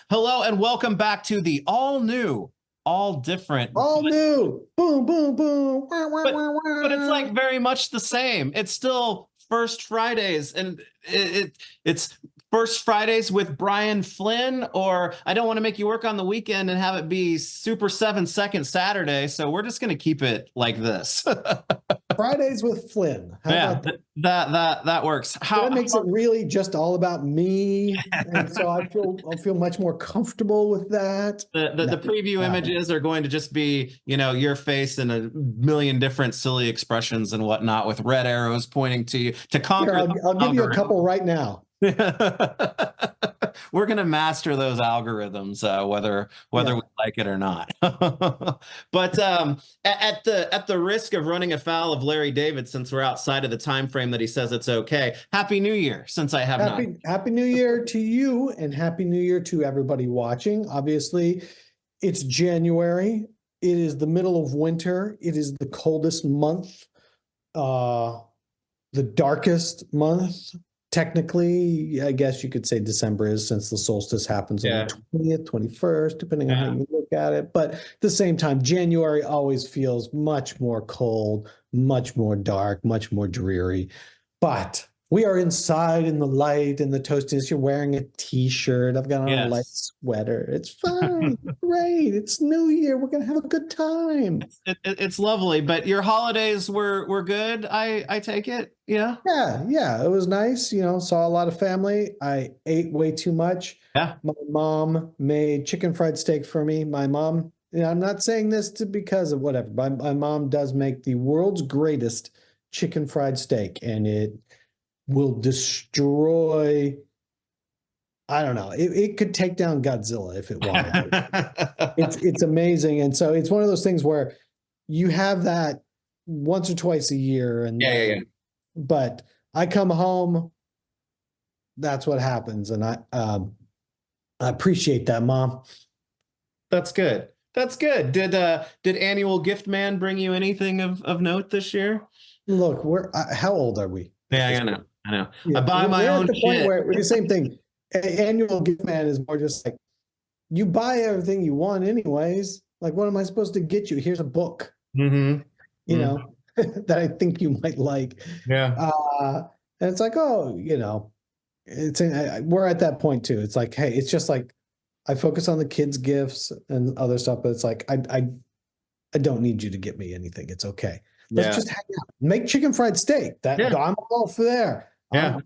Hello and welcome back to the all new, all different, All new. Boom, boom, boom. but it's like very much the same. It's still First Fridays, and it's First Fridays with Brian Flynn, or I don't want to make you work on the weekend and have it be Super7's second Saturday, so we're just going to keep it like this. Fridays with Flynn. How Yeah, about that? that works. That makes it really just all about me, and so I'll feel much more comfortable with that. The preview images are going to just be, your face and a million different silly expressions and whatnot with red arrows pointing to you to conquer. Here, I'll give you a couple right now. We're going to master those algorithms, whether we like it or not. But at the risk of running afoul of Larry David, since we're outside of the time frame that he says it's okay, Happy New Year, since I have not. Happy New Year to you, and Happy New Year to everybody watching. Obviously, it's January. It is the middle of winter. It is the coldest month, the darkest month. Technically, I guess you could say December is, since the solstice happens on the 20th, 21st, depending on how you look at it. But at the same time, January always feels much more cold, much more dark, much more dreary. But we are inside in the light and the toastiness. You're wearing a t-shirt. I've got on a light sweater. It's fine. Great. It's New Year. We're going to have a good time. It's lovely. But your holidays were good, I take it? Yeah. Yeah. It was nice. Saw a lot of family. I ate way too much. Yeah. My mom made chicken fried steak for me. My mom, I'm not saying this because of whatever, but my mom does make the world's greatest chicken fried steak, and it will destroy, I don't know, it could take down Godzilla if it wanted. It's amazing. And so it's one of those things where you have that once or twice a year. And but I come home, that's what happens. And I appreciate that, Mom. That's good. That's good. Did Annual Gift Man bring you anything of note this year? Look, how old are we? Yeah, I know. Yeah. I buy my own shit. Point where the same thing. Annual Gift Man is more just like, you buy everything you want anyways. Like, what am I supposed to get you? Here's a book. Mm-hmm. That I think you might like. Yeah. And it's like, we're at that point too. It's like, hey, it's just like, I focus on the kids' gifts and other stuff, but it's like, I don't need you to get me anything. It's okay. Let's just hang out. Make chicken fried steak. I'm all for there. Yeah.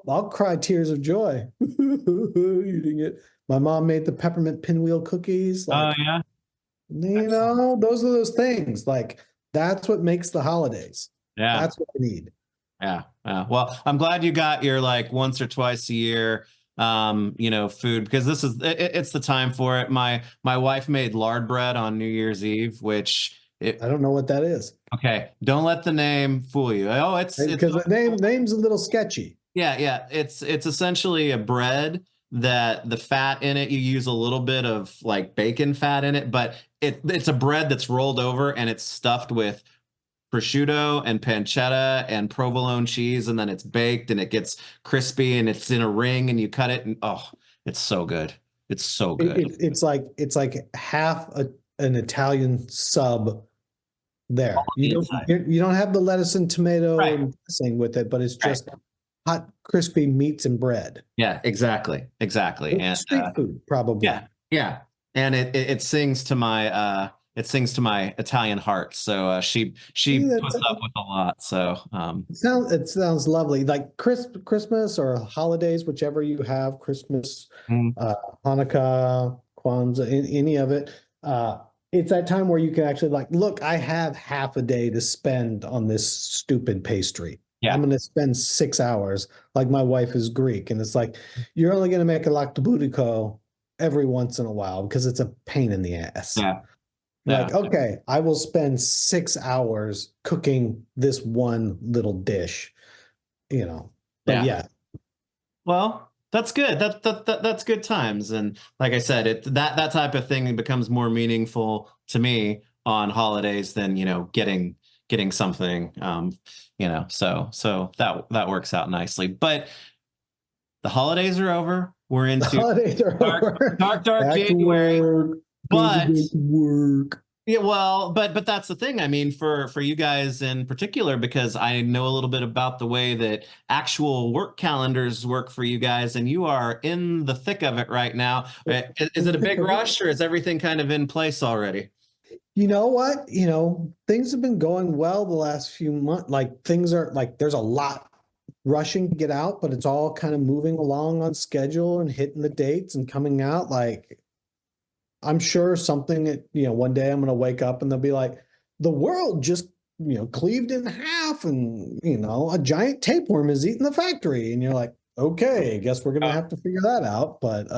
I'll cry tears of joy eating it. My mom made the peppermint pinwheel cookies. Like, those are those things. Like, that's what makes the holidays. Yeah. That's what we need. Yeah. Well, I'm glad you got your once or twice a year food, because it's the time for it. My wife made lard bread on New Year's Eve, which I don't know what that is. Okay, don't let the name fool you. Oh, it's because the name's a little sketchy. Yeah. It's essentially a bread that the fat in it, you use a little bit of bacon fat in it, but it's a bread that's rolled over and it's stuffed with prosciutto and pancetta and provolone cheese, and then it's baked and it gets crispy and it's in a ring and you cut it, and it's so good. It's so good. It's like half an Italian sub. There, you don't have the lettuce and tomato and dressing with it, but it's just hot, crispy meats and bread. Yeah, exactly. And street food, probably. Yeah. And it sings to my Italian heart. So she puts up with a lot. So it sounds lovely. Like Christmas or holidays, whichever you have, Christmas, Hanukkah, Kwanzaa, any of it. It's that time where you can actually look, I have half a day to spend on this stupid pastry. Yeah. I'm going to spend 6 hours. Like, my wife is Greek, and it's like, you're only going to make a lactobudico every once in a while because it's a pain in the ass. Yeah. Okay, I will spend 6 hours cooking this one little dish, But yeah. Well, that's good. That's good times. And like I said, that type of thing becomes more meaningful to me on holidays than, getting something, so that works out nicely. But the holidays are over. We're The into holidays are over. dark Back to January. work. But Back to work. yeah, well, but that's the thing. I mean, for you guys in particular, because I know a little bit about the way that actual work calendars work for you guys, and you are in the thick of it right now. Is it a big rush, or is everything kind of in place already? You know what? Things have been going well the last few months. Like things are like there's a lot rushing to get out, but it's all kind of moving along on schedule and hitting the dates and coming out. Like I'm sure something that, one day I'm going to wake up and they'll be like, the world just, cleaved in half and, a giant tapeworm is eating the factory. And you're like, okay, I guess we're going to have to figure that out. But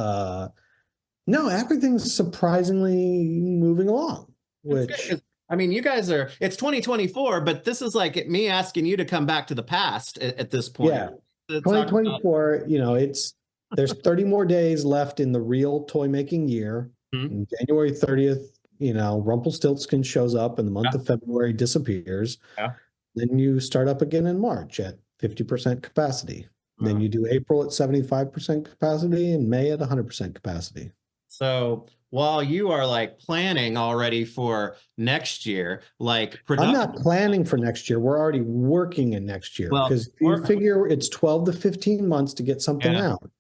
no, everything's surprisingly moving along, That's which, good. I mean, you guys it's 2024, but this is like me asking you to come back to the past at this point. yeah, To talk about. 2024, there's 30 more days left in the real toy making year. Mhm. And January 30th, Rumpelstiltskin shows up and the month Yeah, of February disappears. yeah. Then you start up again in March at 50% capacity. Then you do April at 75% capacity and May at 100% capacity. So while you are like planning already for next year, like I'm production, not planning for next year. We're already working in next year well, because you figure it's 12 to 15 months to get something yeah. out.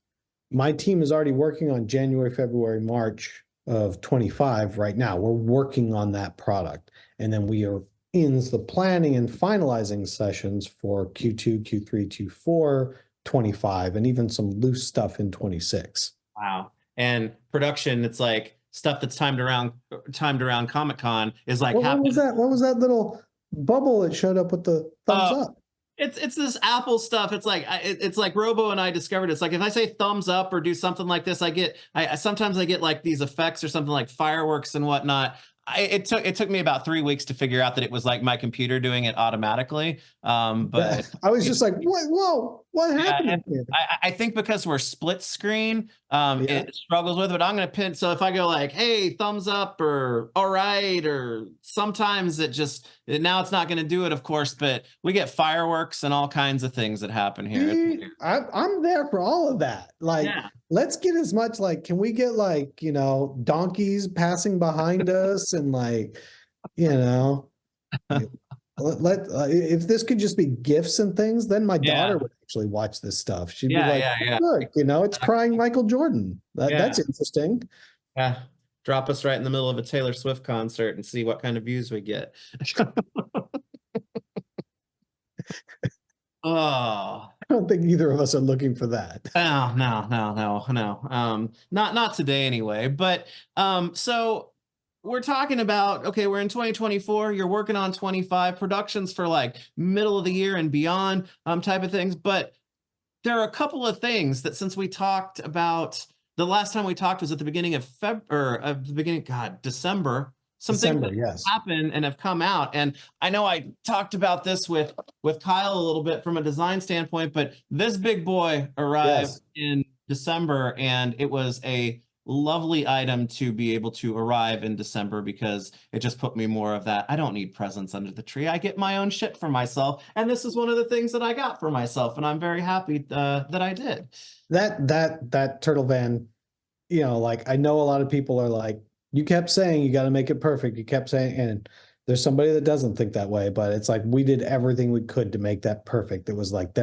My team is already working on January, February, March of 25 right now. We're working on that product. And then we are in the planning and finalizing sessions for Q2, Q3, Q4, 25, and even some loose stuff in 26. Wow. And production, it's like stuff that's timed around Comic-Con is like What was happening. that? What was that little bubble that showed up with the thumbs up? It's this Apple stuff. It's like Robo and I discovered. It's like if I say thumbs up or do something like this, I sometimes I get like these effects or something like fireworks and whatnot. It took me about 3 weeks to figure out that it was like my computer doing it automatically. But I was just like, what? Whoa, what yeah, happened and here? I think because we're split screen, Yeah. it struggles with it. But I'm gonna pin. So if I go like, "Hey, thumbs up," or "All right," or sometimes now it's not gonna do it, of course. But we get fireworks and all kinds of things that happen here. See, I'm there for all of that. Like, Yeah. let's get as much like, can we get like, donkeys passing behind us and like, you know, if this could just be gifts and things, then my daughter Yeah. would actually watch this stuff. She'd be Yeah. like, Yeah. oh, Yeah. look, it's crying Michael Jordan. That's Yeah. interesting. Yeah. Drop us right in the middle of a Taylor Swift concert and see what kind of views we get. Oh. I don't think either of us are looking for that. Oh, no, no, no, no. Not today anyway. But so we're talking about, okay, we're in 2024, you're working on 25 productions for like middle of the year and beyond, type of things. But there are a couple of things that since we talked about the last time we talked was at the beginning of December. Some things December, that yes. happen and have come out. And I know I talked about this with Kyle a little bit from a design standpoint, but this big boy arrived Yes. in December, and it was a lovely item to be able to arrive in December because it just put me more of that. I don't need presents under the tree. I get my own shit for myself, and this is one of the things that I got for myself, and I'm very happy that I did. That turtle van, like I know a lot of people are like, you kept saying you got to make it perfect. You kept saying, and there's somebody that doesn't think that way, but it's like we did everything we could to make that perfect. It was like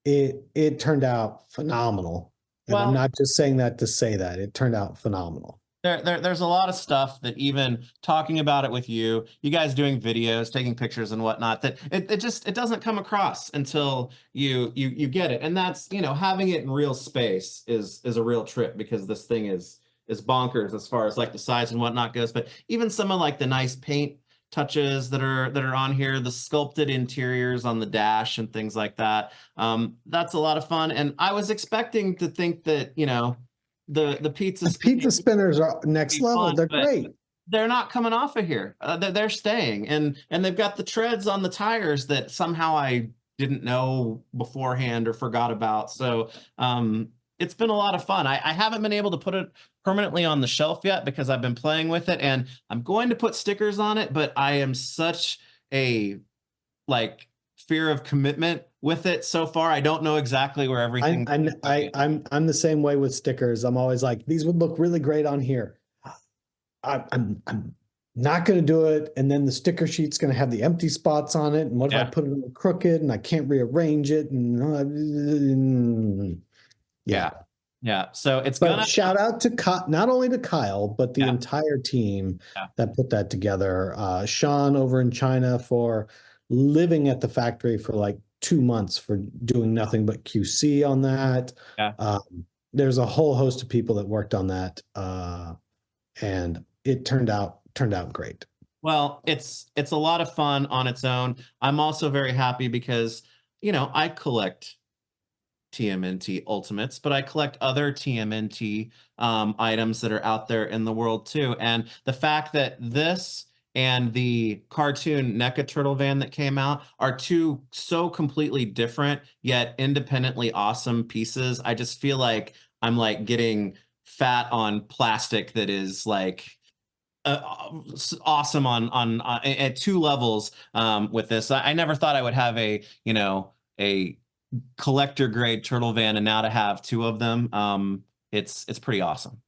it turned out phenomenal. And I'm Well, not just saying that to say that. It turned out phenomenal. there's a lot of stuff that even talking about it with you guys doing videos, taking pictures and whatnot, that it doesn't come across until you get it. And that's, having it in real space is a real trip because this thing is bonkers as far as like the size and whatnot goes. But even some of like the nice paint touches that are on here, the sculpted interiors on the dash and things like that. That's a lot of fun. And I was expecting to think that, the pizza Pizza spinners are next be level. fun, They're but great. they're not coming off of here. They're staying, and they've got the treads on the tires that somehow I didn't know beforehand or forgot about. So it's been a lot of fun. I haven't been able to put it permanently on the shelf yet because I've been playing with it, and I'm going to put stickers on it, but I am such a like fear of commitment with it so far. I don't know exactly where everything. I'm the same way with stickers. I'm always like, these would look really great on here. I'm not going to do it, and then the sticker sheet's going to have the empty spots on it. And what if I Yeah. put it crooked and I can't rearrange it? And Yeah. yeah. Yeah. So it's But gonna. shout out to not only to Kyle, but the Yeah. entire team Yeah. that put that together. Sean over in China for living at the factory for like 2 months for doing nothing but QC on that. Yeah. There's a whole host of people that worked on that, and it turned out great. Well, it's a lot of fun on its own. I'm also very happy because, I collect TMNT Ultimates, but I collect other TMNT items that are out there in the world too. And the fact that this and the cartoon NECA Turtle Van that came out are two so completely different yet independently awesome pieces. I just feel like I'm like getting fat on plastic that is like awesome on at two levels with this. I never thought I would have a collector grade turtle van, and now to have two of them, it's pretty awesome.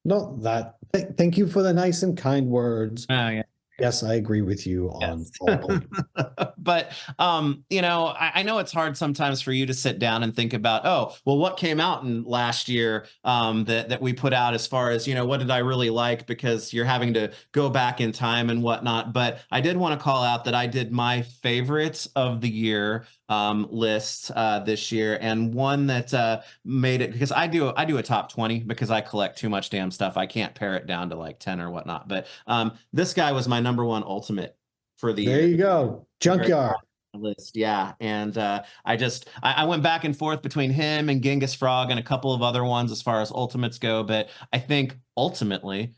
No, thank you for the nice and kind words. Oh yeah. Yes, I agree with you on Yes. all points. But I know it's hard sometimes for you to sit down and think about, oh, well, what came out in last year that we put out as far as, what did I really like, because you're having to go back in time and whatnot. But I did want to call out that I did my favorites of the year list this year, and one that made it, because I do a top 20 because I collect too much damn stuff. I can't pare it down to like 10 or whatnot. But this guy was my number one ultimate for the There year. you go. Junkyard. List, yeah. And I went back and forth between him and Genghis Frog and a couple of other ones as far as ultimates go, but I think ultimately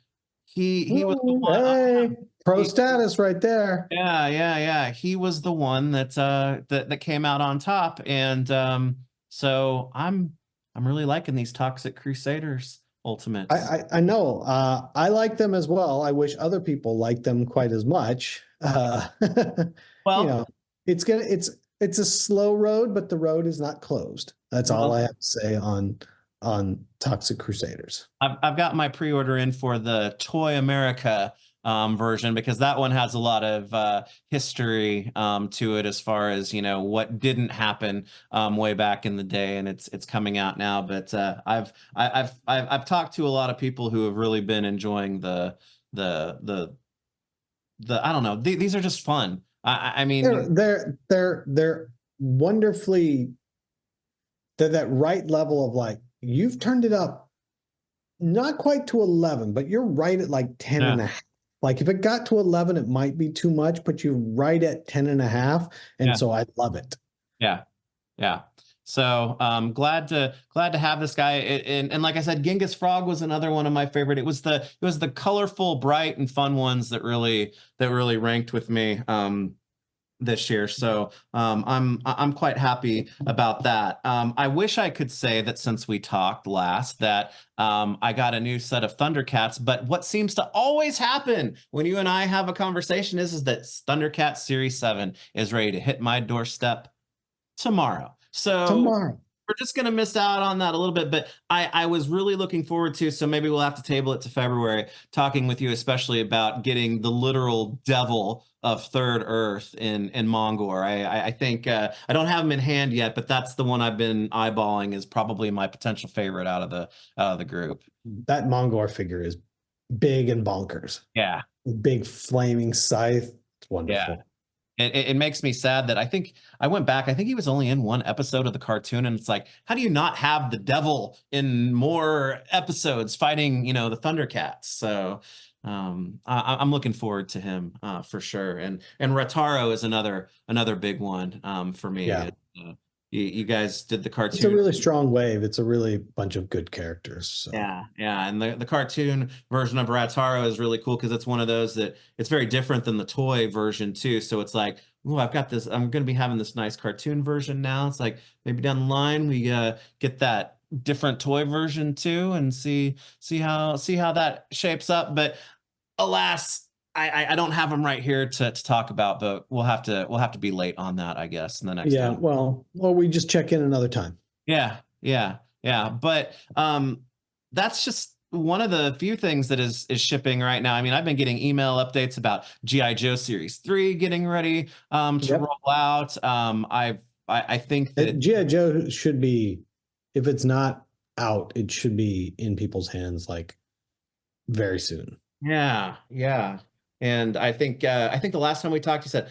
he was the Ooh, one. hey, pro status right there. Yeah. He was the one that came out on top, and so I'm really liking these Toxic Crusaders ultimates. I know. I like them as well. I wish other people liked them quite as much. You Well, know, it's a slow road, but the road is not closed. That's all I well, have to say on Toxic Crusaders. I've got my pre-order in for the Toy America version, because that one has a lot of history to it as far as what didn't happen way back in the day, and it's coming out now. But I've talked to a lot of people who have really been enjoying the the I don't know, these are just fun. I They're mean, they're they're wonderfully they're that right level of like you've turned it up not quite to 11, but you're right at like 10 yeah, and a half. Like if it got to 11, it might be too much, but you're right at 10 and a half. And yeah, so I love it. yeah. Yeah. So glad to have this guy. And like I said, Genghis Frog was another one of my favorite. It was the colorful, bright, and fun ones that really ranked with me this year. So I'm quite happy about that. I wish I could say that since we talked last that I got a new set of ThunderCats, but what seems to always happen when you and I have a conversation is that ThunderCats Series 7 is ready to hit my doorstep tomorrow. So Tomorrow. we're just going to miss out on that a little bit, but I was really looking forward to, so maybe we'll have to table it to February, talking with you especially about getting the literal devil of Third Earth in Mongor. I think I don't have him in hand yet, but that's the one I've been eyeballing is probably my potential favorite out of the group. That Mongor figure is big and bonkers. Yeah. Big flaming scythe. It's Yeah. wonderful. It makes me sad that I think I went back. I think he was only in one episode of the cartoon, and it's like, how do you not have the devil in more episodes fighting, the ThunderCats? So I'm looking forward to him for sure. And Rataro is another big one for me. Yeah. You guys did the It's a cartoon. really strong wave. It's a really bunch of good characters. So. Yeah, and the cartoon version of Rataro is really cool because it's one of those that it's very different than the toy version too. So it's like, oh, I've got this. I'm going to be having this nice cartoon version now. It's like maybe down the line we get that different toy version too, and see how that shapes up. But alas, I don't have them right here to talk about, but we'll have to be late on that, I guess, in the next Yeah, time. well, we just check in another time. Yeah, yeah, yeah. But that's just one of the few things that is shipping right now. I mean, I've been getting email updates about GI Joe Series 3 getting ready to Yep. roll out. I think that G.I. Joe should be, if it's not out, it should be in people's hands like very soon. yeah, yeah. And I think the last time we talked, you said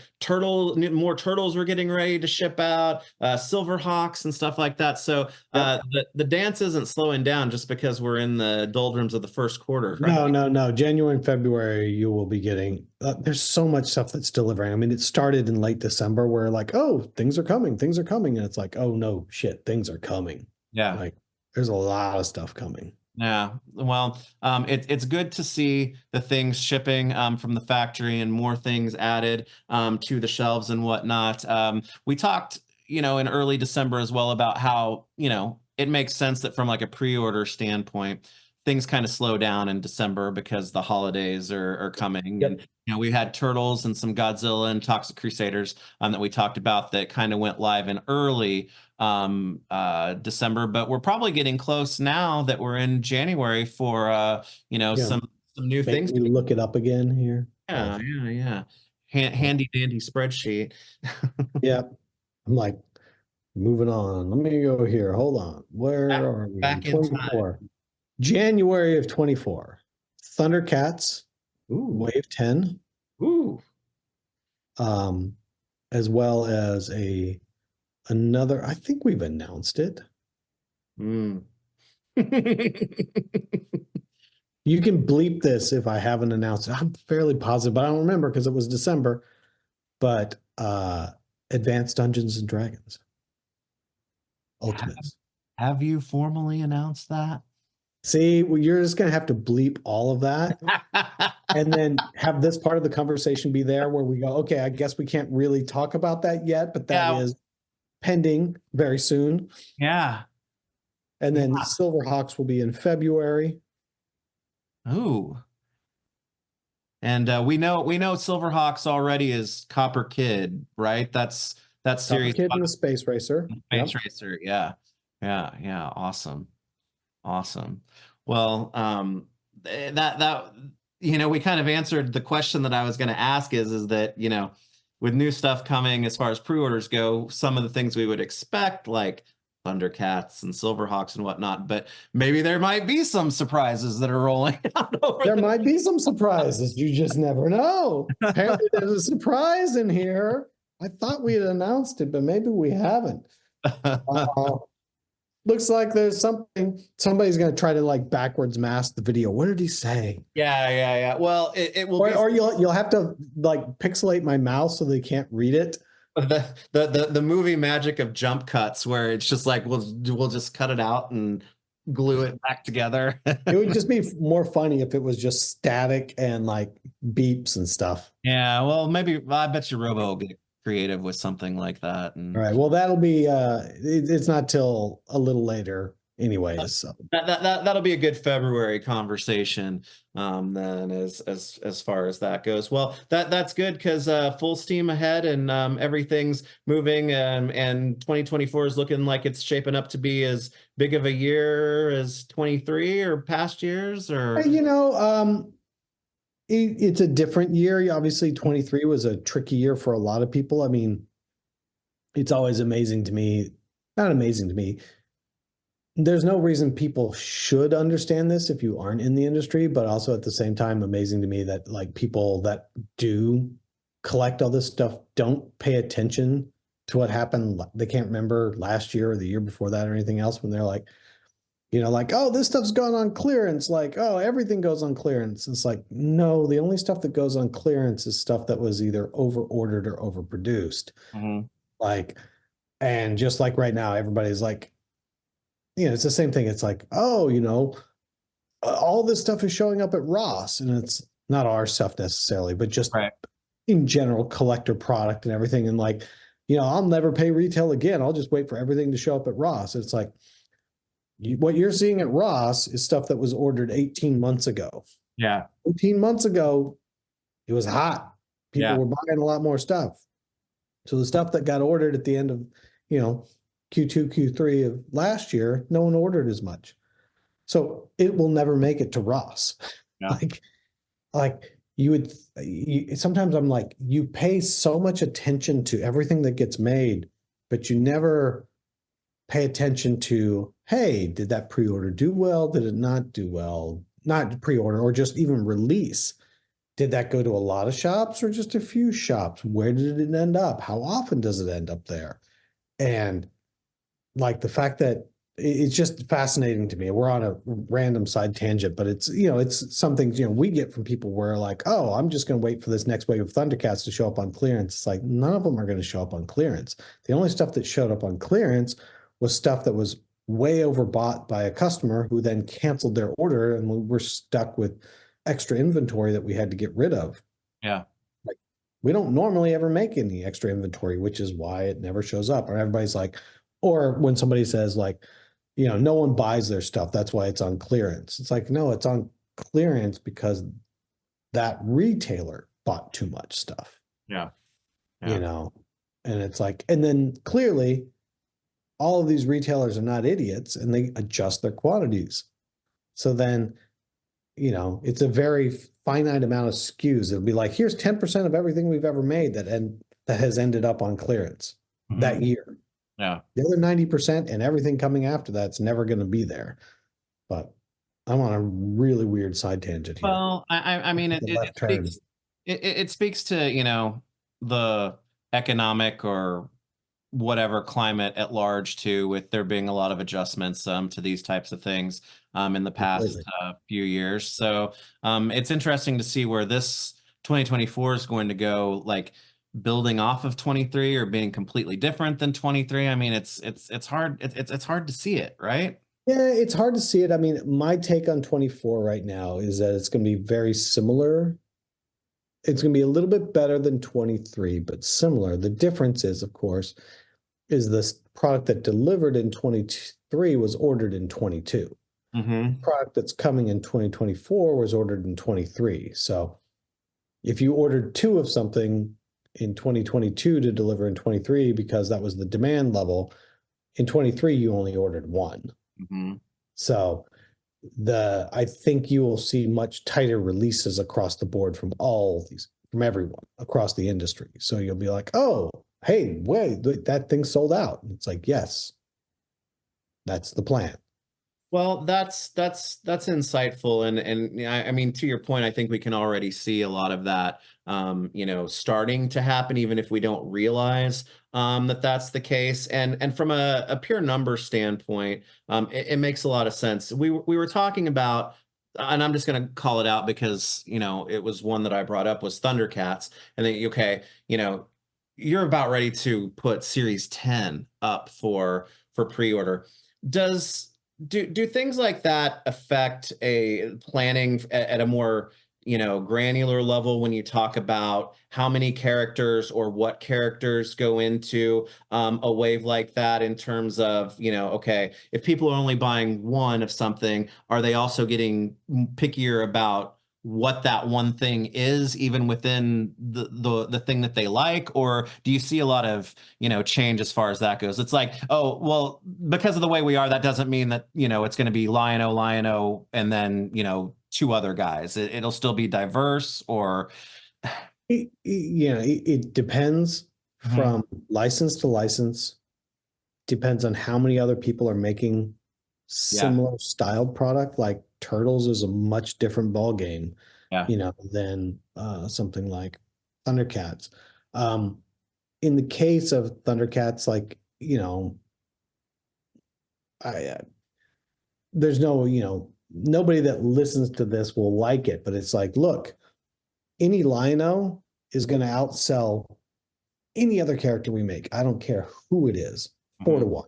more turtles were getting ready to ship out, silver hawks and stuff like that. So Yep. the dance isn't slowing down just because we're in the doldrums of the first quarter, right? No, no, no. January and February, you will be getting. There's so much stuff that's delivering. I mean, it started in late December, where like, oh, things are coming, and it's like, oh no, shit, things are coming. Yeah. Like, there's a lot of stuff coming. Yeah, well, it's good to see the things shipping from the factory and more things added to the shelves and whatnot. We talked, in early December as well about how, it makes sense that from like a pre-order standpoint, things kind of slow down in December because the holidays are coming. And, Yep. we had Turtles and some Godzilla and Toxic Crusaders that we talked about that kind of went live in early December, but we're probably getting close now that we're in January for Yeah. some new Make things. me look it up again here. Yeah, Oh, yeah, yeah. oh, Handy dandy spreadsheet. yeah. I'm like moving on. Let me go here. Hold on. Where back, are we? back in time. 24. January of 24. ThunderCats, Ooh, Wave 10, ooh. um, as well as another. I think we've announced it. Mm. You can bleep this if I haven't announced it. I'm fairly positive, but I don't remember because it was December. But Advanced Dungeons and Dragons Ultimates. Have you formally announced that? See, well, you're just gonna have to bleep all of that and then have this part of the conversation be there where we go, okay, I guess we can't really talk about that yet, but that Yeah, is pending very soon. yeah, And yeah. then Silverhawks will be in February. Ooh. And we know Silverhawks already is Copper Kid, right? That's Copper series Kid five, and the Space Racer. Space Yep. Racer. Yeah, yeah, yeah. Awesome, awesome. Well, that we kind of answered the question that I was going to ask is that with new stuff coming as far as pre-orders go, some of the things we would expect like Thundercats and Silverhawks and whatnot, but maybe there might be some surprises that are rolling out over There might be some surprises. You just never know. Apparently, there's a surprise in here. I thought we had announced it, but maybe we haven't. the. Uh, Looks like there's something. Somebody's going to try to like backwards mask the video. What did he say? Yeah, yeah, yeah. Well, it will be Or you'll have to like pixelate my mouth so they can't read it. the movie magic of jump cuts where it's just like we'll just cut it out and glue it back together. It would just be more funny if it was just static and like beeps and stuff. Yeah, well, maybe I bet you Robo will get creative with something like that, All and right. Well, that'll be it's not till a little later anyways. So that'll be a good February conversation. Then as far as that goes, well, that's good because full steam ahead and everything's moving, and 2024 is looking like it's shaping up to be as big of a year as 23 or past years, or you know, it's a different year. Obviously, 23 was a tricky year for a lot of people. I mean, it's always amazing to me, not amazing to me. There's no reason people should understand this if you aren't in the industry, but also at the same time, amazing to me that like people that do collect all this stuff don't pay attention to what happened. They can't remember last year or the year before that or anything else when they're like, like, oh, this stuff's gone on clearance. Like, oh, everything goes on clearance. It's like, no, the only stuff that goes on clearance is stuff that was either over ordered or overproduced. Mhm. Like, and just like right now, everybody's like, it's the same thing. It's like, oh, all this stuff is showing up at Ross, and it's not our stuff necessarily, but just Right. in general, collector product and everything. And like, I'll never pay retail again. I'll just wait for everything to show up at Ross. It's like, what you're seeing at Ross is stuff that was ordered 18 months ago. Yeah. 18 months ago, It was hot. People Yeah. were buying a lot more stuff. So the stuff that got ordered at the end of, you know, Q2, Q3 of last year, no one ordered as much. So it will never make it to Ross. Yeah. Like, sometimes I'm like, you pay so much attention to everything that gets made, but you never pay attention to, hey, did that pre-order do well? Did it not do well? Not pre-order or just even release. Did that go to a lot of shops or just a few shops? Where did it end up? How often does it end up there? And like the fact that it's just fascinating to me. We're on a random side tangent, but it's, you know, it's something, you know, we get from people where like, oh, I'm just going to wait for this next wave of ThunderCats to show up on clearance. It's like, none of them are going to show up on clearance. The only stuff that showed up on clearance was stuff that was way overbought by a customer who then canceled their order, and we were stuck with extra inventory that we had to get rid of. Yeah. Like, we don't normally ever make any extra inventory, which is why it never shows up. Or everybody's like, or when somebody says like, you know, no one buys their stuff, that's why it's on clearance. It's like, no, it's on clearance because that retailer bought too much stuff. Yeah. You know, and it's like, and then clearly all of these retailers are not idiots and they adjust their quantities. So then, you know, it's a very finite amount of SKUs. It'll be like, here's 10% of everything we've ever made that has ended up on clearance that year. Yeah. The other 90% and everything coming after that's never going to be there. But I'm on a really weird side tangent here. Well, I mean, it speaks to, you know, the economic or whatever climate at large too, with there being a lot of adjustments to these types of things in the past few years. So it's interesting to see where this 2024 is going to go, like building off of 23 or being completely different than 23. I mean, it's hard. It's hard to see it, right? Yeah, it's hard to see it. I mean, my take on 24 right now is that it's going to be very similar. It's going to be a little bit better than 23, but similar. The difference is, of course, is this product that delivered in 23 was ordered in 22. The product that's coming in 2024 was ordered in 23. So if you ordered two of something in 2022 to deliver in 23 because that was the demand level, in 23 you only ordered one. So I think you will see much tighter releases across the board from from everyone across the industry. So you'll be like, oh, hey, wait, that thing sold out. It's like, yes, that's the plan. Well, that's insightful, and I mean, to your point, I think we can already see a lot of that, you know, starting to happen, even if we don't realize that that's the case. And from a pure number standpoint, it makes a lot of sense. We were talking about, and I'm just going to call it out because you know it was one that I brought up, was ThunderCats, and then okay, you know, you're about ready to put Series 10 up for pre-order. Does do things like that affect a planning at a more, you know, granular level when you talk about how many characters or what characters go into a wave like that, in terms of, you know, okay, if people are only buying one of something, are they also getting pickier about what that one thing is, even within the thing that they like? Or do you see a lot of, you know, change as far as that goes? It's like, oh well, because of the way we are, that doesn't mean that, you know, it's going to be Lion-O, and then, you know, two other guys. It'll still be diverse, or It depends from license to license. Depends on how many other people are making yeah, similar styled product. Like Turtles is a much different ball game, yeah, you know, than something like ThunderCats. In the case of ThunderCats, like, you know, I there's no, you know, nobody that listens to this will like it, but it's like, look, any Lion-O is going to outsell any other character we make. I don't care who it is, 4-1.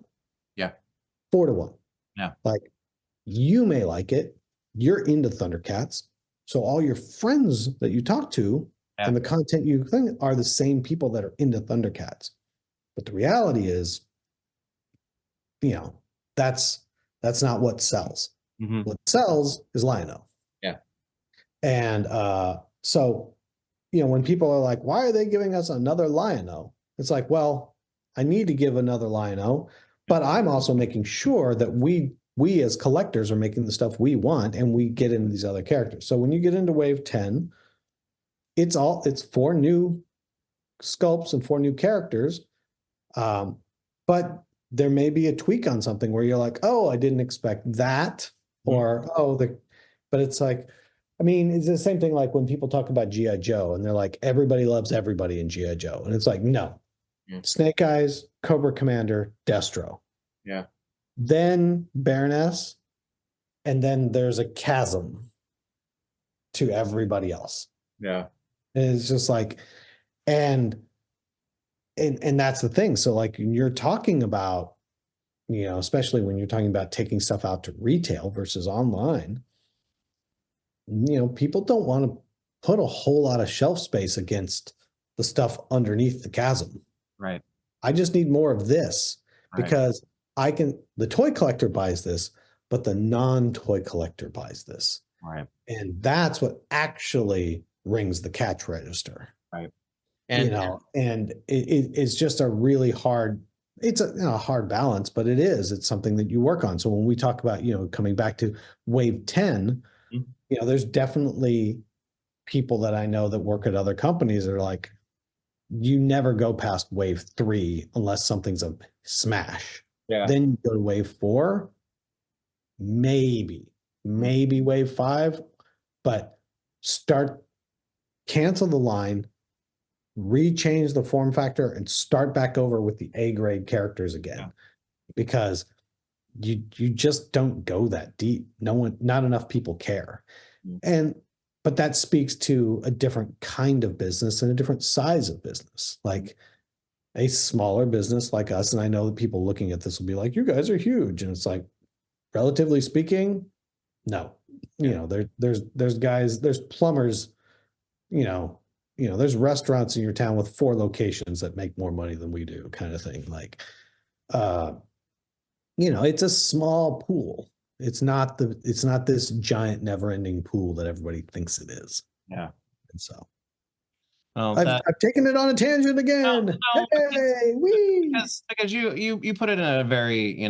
yeah, 4-1. yeah, Like, you may like it. You're into ThunderCats. So all your friends that you talk to yeah. and the content you think are the same people that are into ThunderCats. But the reality is, you know, that's not what sells. What sells is Lion-O. Yeah. And so when people are like, why are they giving us another Lion-O? It's like, well, I need to give another Lion-O, but I'm also making sure that we as collectors are making the stuff we want, and we get into these other characters. So when you get into wave 10, it's 4 new sculpts and 4 new characters. But there may be a tweak on something where you're like, oh, I didn't expect that. Or, but it's like, I mean, it's the same thing like when people talk about G.I. Joe and they're like, everybody loves everybody in G.I. Joe. And it's like, no. Snake Eyes, Cobra Commander, Destro. Yeah. Then Baroness, and then there's a chasm to everybody else. Yeah. And it's just like, and that's the thing. So like when you're talking about, especially when you're talking about taking stuff out to retail versus online, people don't want to put a whole lot of shelf space against the stuff underneath the chasm. Right. I just need more of this because the toy collector buys this, but the non-toy collector buys this. Right. And that's what actually rings the cash register. Right. And it's just a really hard, it's a hard balance, but it's something that you work on. So when we talk about, coming back to wave 10, there's definitely people that I know that work at other companies that are like, you never go past wave 3 unless something's a smash. Yeah. Then you go to wave 4, maybe wave 5, but cancel the line, rechange the form factor, and start back over with the A grade characters again, because you just don't go that deep. Not enough people care. But that speaks to a different kind of business and a different size of business. Like a smaller business like us, and I know that people looking at this will be like, you guys are huge. And it's like, relatively speaking, no. There's guys, there's plumbers, there's restaurants in your town with 4 locations that make more money than we do, kind of thing. Like, it's a small pool. It's not this giant never-ending pool that everybody thinks it is. Yeah. And so I've taken it on a tangent again. No, hey, wee. Because you put it in a very,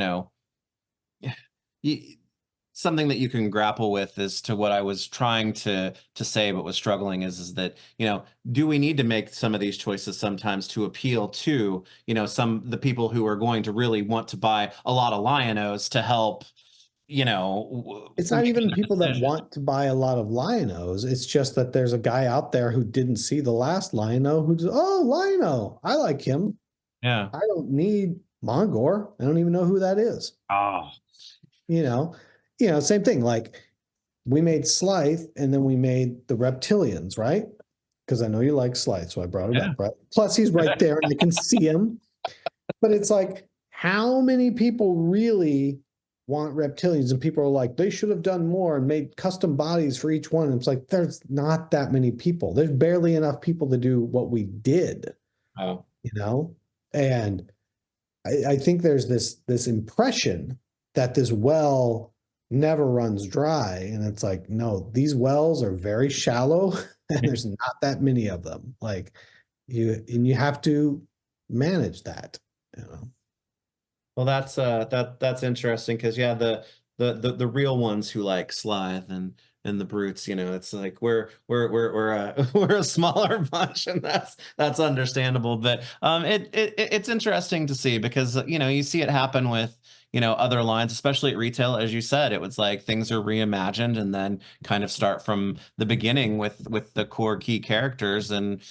something that you can grapple with as to what I was trying to say, but was struggling is that, do we need to make some of these choices sometimes to appeal to, the people who are going to really want to buy a lot of Lion-O's to help, it's not even people that want to buy a lot of Lion-O's. It's just that there's a guy out there who didn't see the last Lion-O who's, oh, Lion-O, I like him. Yeah. I don't need Mongor. I don't even know who that is. Oh. Same thing. Like we made Slythe and then we made the Reptilians, right? Because I know you like Slythe, so I brought it up, right? Plus he's right there and I can see him. But it's like, how many people really want Reptilians? And people are like, they should have done more and made custom bodies for each one. And it's like, there's not that many people. There's barely enough people to do what we did. Oh. And I think there's this impression that this well never runs dry. And it's like, no, these wells are very shallow and there's not that many of them. Like you have to manage that. Well, that's interesting because the real ones who like Slythe and the brutes, it's like we're we're a smaller bunch, and that's understandable. But it's interesting to see because you see it happen with other lines, especially at retail. As you said, it was like things are reimagined and then kind of start from the beginning with the core key characters. And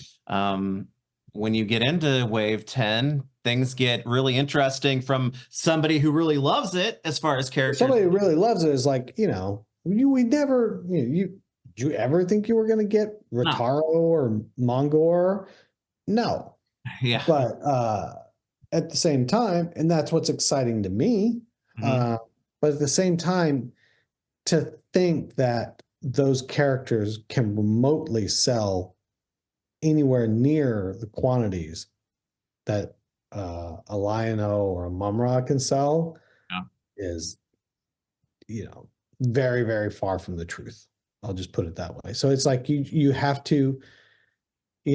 when you get into wave 10, things get really interesting from somebody who really loves it as far as characters. Somebody who really loves it is like, we never, did you ever think you were going to get Rotaro or Mongor? No. Yeah. But at the same time, and that's what's exciting to me, but at the same time, to think that those characters can remotely sell anywhere near the quantities that a Lion-O or a Mumra can sell is, very, very far from the truth. I'll just put it that way. So it's like you have to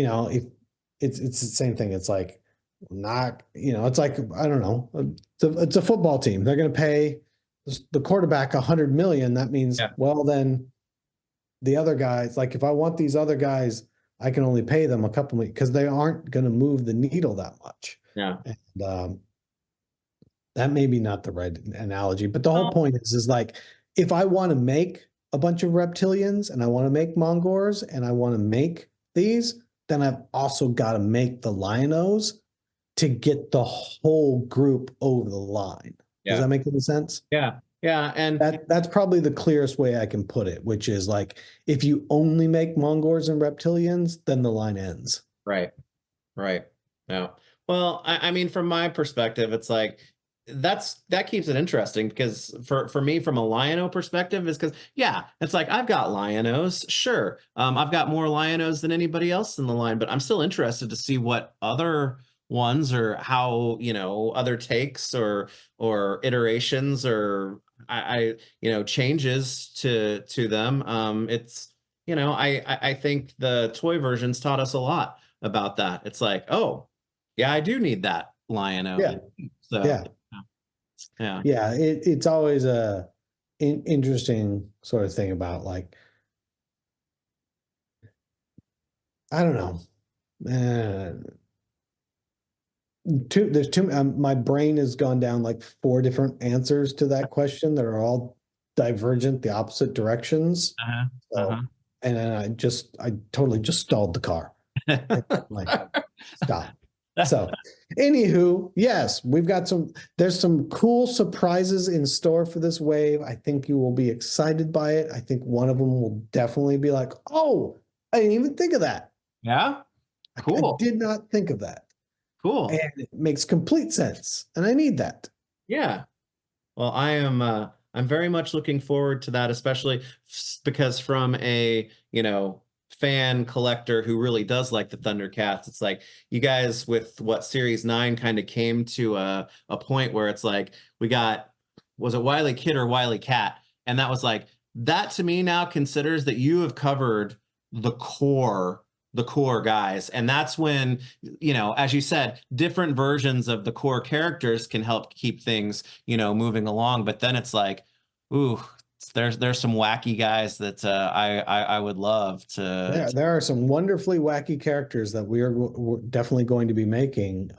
if it's the same thing. It's like not, it's like, I don't know, it's a football team. They're going to pay the quarterback 100 million. That means, Yeah. well, then the other guys, like if I want these other guys, I can only pay them a couple million because they aren't going to move the needle that much. Yeah. And that may be not the right analogy, but the whole Well, point is like, if I want to make a bunch of reptilians and I want to make Mongors and I want to make these, then I've also got to make the Lion-Os to get the whole group over the line. Does yeah. that make any sense? Yeah. Yeah. And That's probably the clearest way I can put it, which is like, if you only make Mongors and reptilians, then the line ends. right. Right. Yeah. Well, I mean, from my perspective, it's like that keeps it interesting because for me, from a Lion-O perspective, is because yeah, it's like I've got Lion-Os, sure. I've got more Lion-Os than anybody else in the line, but I'm still interested to see what other ones or how, other takes or iterations or changes to them. It's I think the toy versions taught us a lot about that. It's like, oh, yeah, I do need that Lion-O. Yeah. So, Yeah. yeah. Yeah. It's always a interesting sort of thing about like, I don't know. There's two. My brain has gone down like four different answers to that question that are all divergent, the opposite directions. Uh-huh. So, and then I totally just stalled the car. Like, stop. So, anywho, yes, there's some cool surprises in store for this wave. I think you will be excited by it. I think one of them will definitely be like, oh, I didn't even think of that. Yeah. I Cool. did not think of that. Cool. And it makes complete sense. And I need that. Yeah. Well, I'm very much looking forward to that, especially because from a, fan collector who really does like the Thundercats, it's like you guys with what Series 9 kind of came to a point where it's like was it Wile E. Kid or Wile E. Cat? And that was like that to me now considers that you have covered the core guys. And that's when, as you said, different versions of the core characters can help keep things, moving along. But then it's like, ooh, there's some wacky guys that I would love to. There are some wonderfully wacky characters that we're definitely going to be making.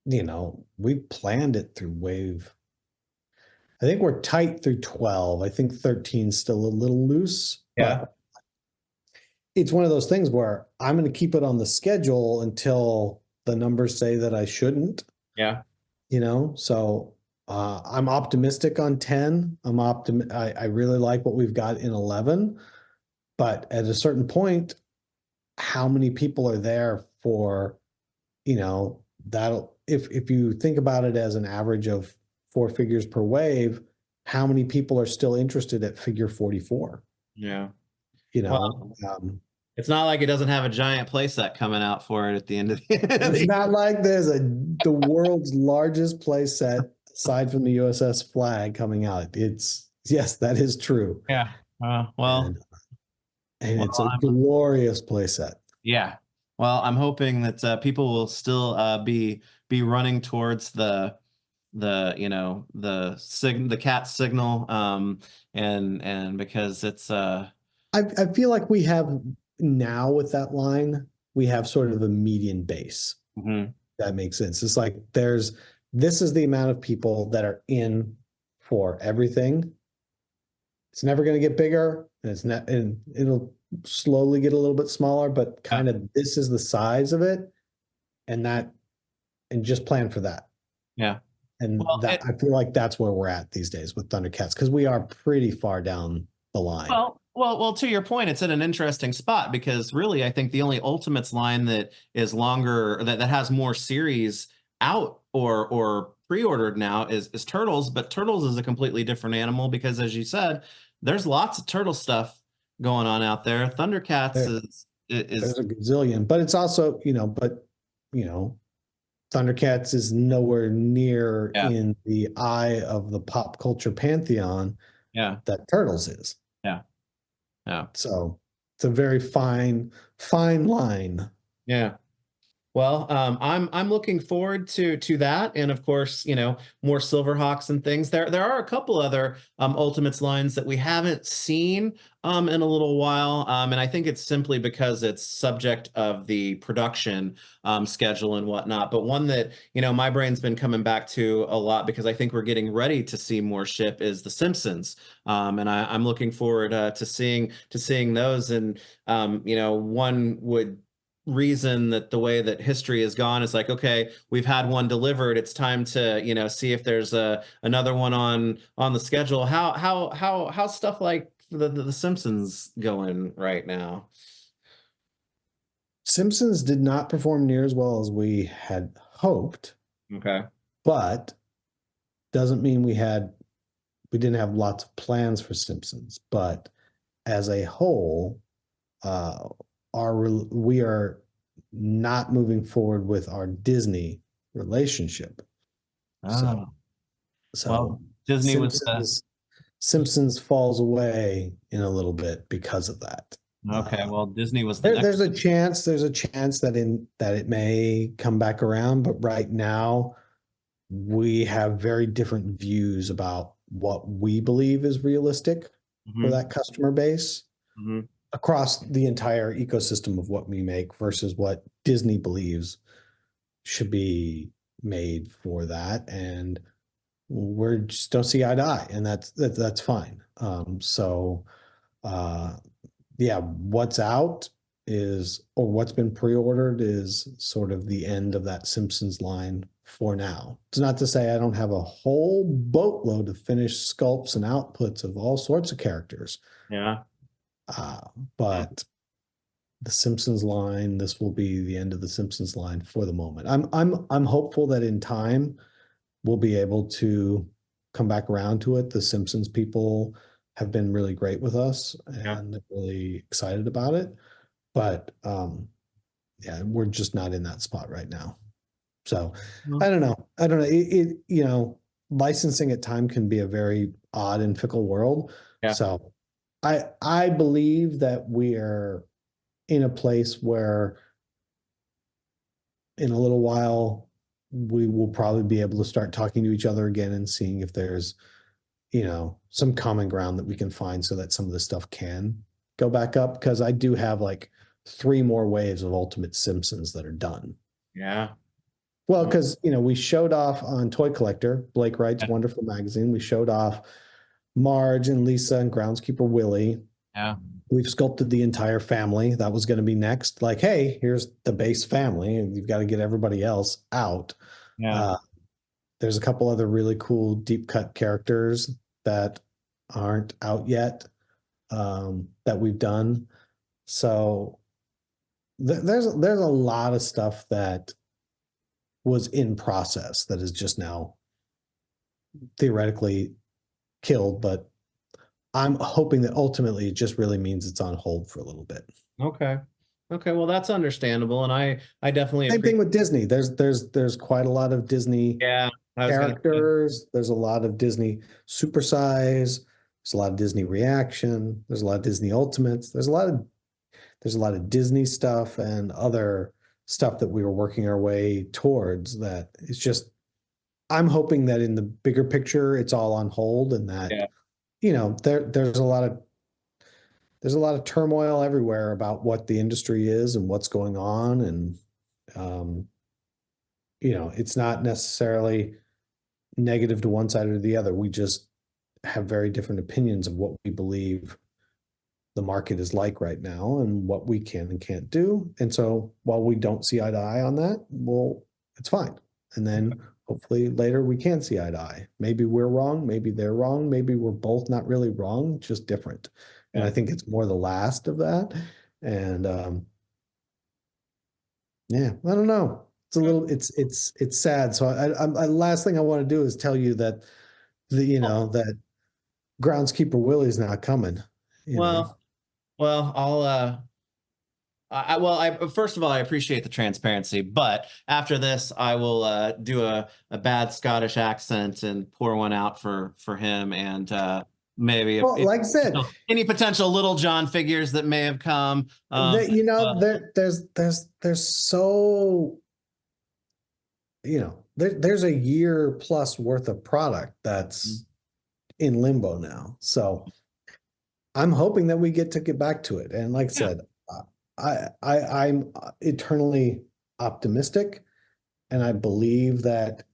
We planned it through wave. I think we're tight through 12. I think 13 is still a little loose, but it's one of those things where I'm going to keep it on the schedule until the numbers say that I shouldn't. Yeah. So I'm optimistic on 10. I really like what we've got in 11, but at a certain point, how many people are there for, that'll, if you think about it as an average of 4 figures per wave, how many people are still interested at figure 44? Yeah. Well, it's not like it doesn't have a giant playset coming out for it at the end of the it's not like there's the world's largest playset aside from the USS flag coming out. Yes, that is true. Yeah. And it's a glorious playset. Yeah. Well, I'm hoping that people will still be running towards the cat signal and because it's I feel like we have now with that line, we have sort of a median base. That makes sense. It's like this is the amount of people that are in for everything. It's never going to get bigger, and it'll slowly get a little bit smaller, but kind of this is the size of it, and just plan for that. Yeah. And I feel like that's where we're at these days with Thundercats, because we are pretty far down the line. Well, to your point, it's in an interesting spot because really, I think the only Ultimates line that is longer, that has more series out or pre-ordered now is Turtles, but Turtles is a completely different animal because, as you said, there's lots of turtle stuff going on out there. Thundercats is there's a gazillion, but it's also, Thundercats is nowhere near in the eye of the pop culture pantheon that Turtles is. Yeah. So It's a very fine line. Yeah. Well, I'm looking forward to that, and of course, more Silverhawks and things. There are a couple other Ultimates lines that we haven't seen in a little while, and I think it's simply because it's subject of the production schedule and whatnot. But one that my brain's been coming back to a lot because I think we're getting ready to see more ship is the Simpsons, and I'm looking forward to seeing those. And one would reason that the way that history has gone is like, okay, we've had one delivered, it's time to see if there's another one on the schedule. How stuff like the Simpsons going right now? Simpsons did not perform near as well as we had hoped, Okay. but doesn't mean we didn't have lots of plans for Simpsons. But as a whole, uh, we are not moving forward with our Disney relationship. So Oh, so well, Disney was the Simpsons falls away in a little bit because of that. okay. Uh, Well, Disney was the next. there's a chance that it may come back around, but right now we have very different views about what we believe is realistic for Mhm, that customer base mhm. across the entire ecosystem of what we make versus what Disney believes should be made for that. And we're just don't see eye to eye, and that's fine. Uh, yeah, what's out is, or what's been pre-ordered is sort of the end of that Simpsons line for now. It's not to say I don't have a whole boatload of finished sculpts and outputs of all sorts of characters, Yeah. uh, but the Simpsons line, this will be the end of the Simpsons line for the moment. I'm hopeful that in time we'll be able to come back around to it. The Simpsons people have been really great with us Yeah. and really excited about it. But yeah, we're just not in that spot right now. So Well, I don't know. I don't know. Licensing at time can be a very odd and fickle world. yeah. So I believe that we are in a place where in a little while we will probably be able to start talking to each other again and seeing if there's some common ground that we can find so that some of this stuff can go back up, because I do have like three more waves of Ultimate Simpsons that are done. Yeah. Well, because we showed off on Toy Collector, Blake Wright's Yeah. wonderful magazine. We showed off Marge and Lisa and Groundskeeper Willie. Yeah. We've sculpted the entire family. That was going to be next. Like, hey, here's the base family, and you've got to get everybody else out. Yeah. Uh, there's a couple other really cool deep cut characters that aren't out yet, that we've done. So there's a lot of stuff that was in process that is just now theoretically killed, but I'm hoping that ultimately it just really means it's on hold for a little bit. Okay. Okay. Well, that's understandable, and I definitely Same thing appreciate. with Disney. There's quite a lot of Disney Yeah. I was gonna say. characters. There's a lot of Disney Supersize. There's a lot of Disney Reaction. There's a lot of Disney Ultimates. There's a lot of Disney stuff and other stuff that we were working our way towards. That it's just, I'm hoping that in the bigger picture it's all on hold, and that Yeah. there's a lot of turmoil everywhere about what the industry is and what's going on. And um, it's not necessarily negative to one side or the other. We just have very different opinions of what we believe the market is like right now and what we can and can't do. And so while we don't see eye to eye on that, well, it's fine. And then hopefully later we can see eye to eye. Maybe we're wrong, maybe they're wrong, maybe we're both not really wrong, just different. And Yeah. I think it's more the last of that. And yeah, I don't know. It's a Okay. little, it's sad. So last thing I want to do is tell you that that groundskeeper Willie's not coming. You know, Well, well, I first of all, I appreciate the transparency, but after this, I will do a bad Scottish accent and pour one out for him, and maybe Well, like I said, any potential Little John figures that may have come. that there's so there's a year plus worth of product that's in limbo now. So I'm hoping that we get back to it. And like I yeah. said, I'm eternally optimistic, and I believe that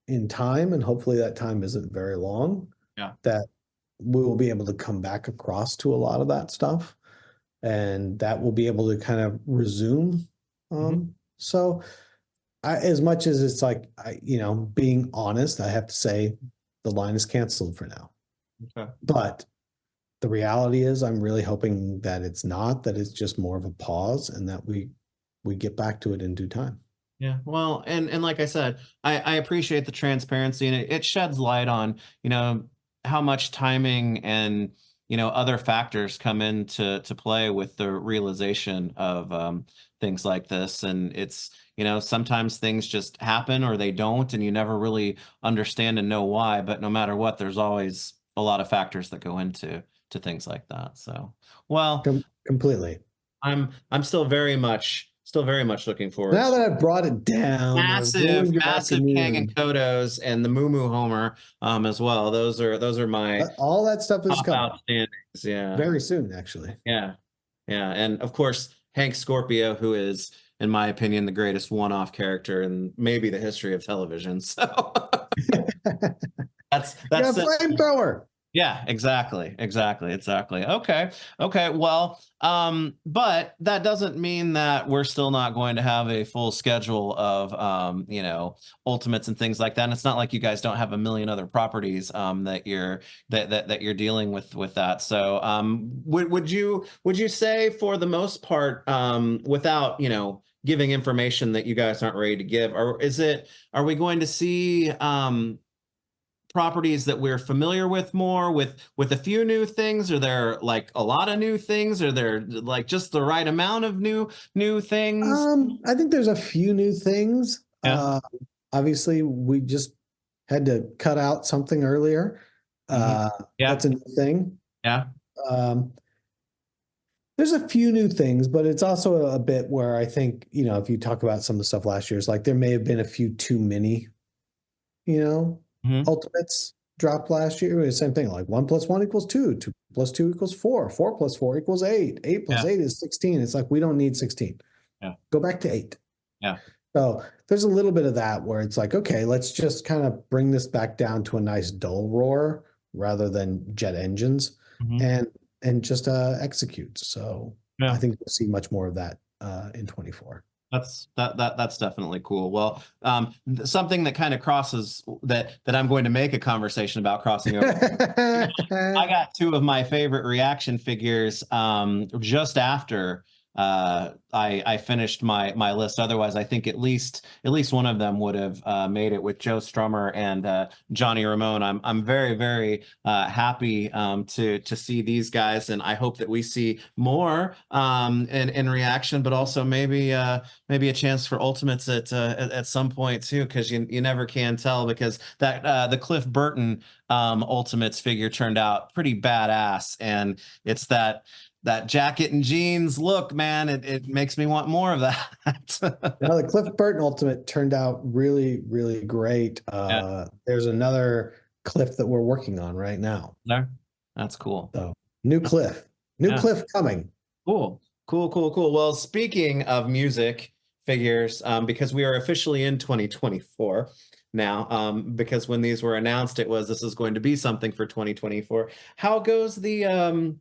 in time, and hopefully that time isn't very long, Yeah. that we will be able to come back across to a lot of that stuff, and that will be able to kind of resume. So as much as it's like, being honest, I have to say the line is canceled for now. Okay. But the reality is, I'm really hoping that it's not, that it's just more of a pause, and that we get back to it in due time. Yeah, well, and like I said, I appreciate the transparency, and it sheds light on, how much timing and, other factors come into play with the realization of things like this. And it's, sometimes things just happen or they don't, and you never really understand and know why. But no matter what, there's always a lot of factors that go into things like that. So, well, Completely. I'm still very much looking forward Now to that I've brought it down, I've massive, ruined your massive Kang and afternoon. Kodos and the Moo Moo Homer as well. Those are my All that stuff is top coming outstandings. Yeah. very soon, actually. Yeah. Yeah. And of course, Hank Scorpio, who is, in my opinion, the greatest one-off character in maybe the history of television. So that's You got that's a flamethrower. yeah, exactly. Okay. Well, but that doesn't mean that we're still not going to have a full schedule of, ultimates and things like that. And it's not like you guys don't have a million other properties, that you're dealing with that. So, would you say for the most part, without, giving information that you guys aren't ready to give, or are we going to see, properties that we're familiar with more with a few new things? Are there like a lot of new things? Are there like just the right amount of new things? I think there's a few new things. Yeah. Obviously, we just had to cut out something earlier. Mhm. Yeah. That's a new thing. Yeah. Um, there's a few new things, but it's also a bit where I think, if you talk about some of the stuff last year, it's like there may have been a few too many, you know, Mhm. ultimates dropped last year. It was the same thing, like 1 + 1 = 2, 2 + 2 = 4, 4 + 4 = 8, 8 + Yeah. 8 is 16. It's like we don't need 16. Yeah. Go back to 8. Yeah. So there's a little bit of that where it's like, okay, let's just kind of bring this back down to a nice dull roar rather than jet engines, Mhm. and just execute. So I Yeah. think we'll see much more of that in 24. That's definitely cool. Well, something that kind of crosses that I'm going to make a conversation about crossing over. I got two of my favorite reaction figures just after I finished my list. Otherwise, I think at least one of them would have made it with Joe Strummer and Johnny Ramone. I'm very very happy to see these guys, and I hope that we see more in reaction, but also maybe a chance for ultimates at some point too, because you never can tell, because that the Cliff Burton ultimates figure turned out pretty badass, and it's that jacket and jeans look, man. It makes me want more of that. Now, the Cliff Burton Ultimate turned out really, really great. Yeah, There's another Cliff that we're working on right now. there. That's cool. So new Cliff, new Yeah, Cliff coming. cool. Well, speaking of music figures, because we are officially in 2024 now, because when these were announced, this is going to be something for 2024. How goes the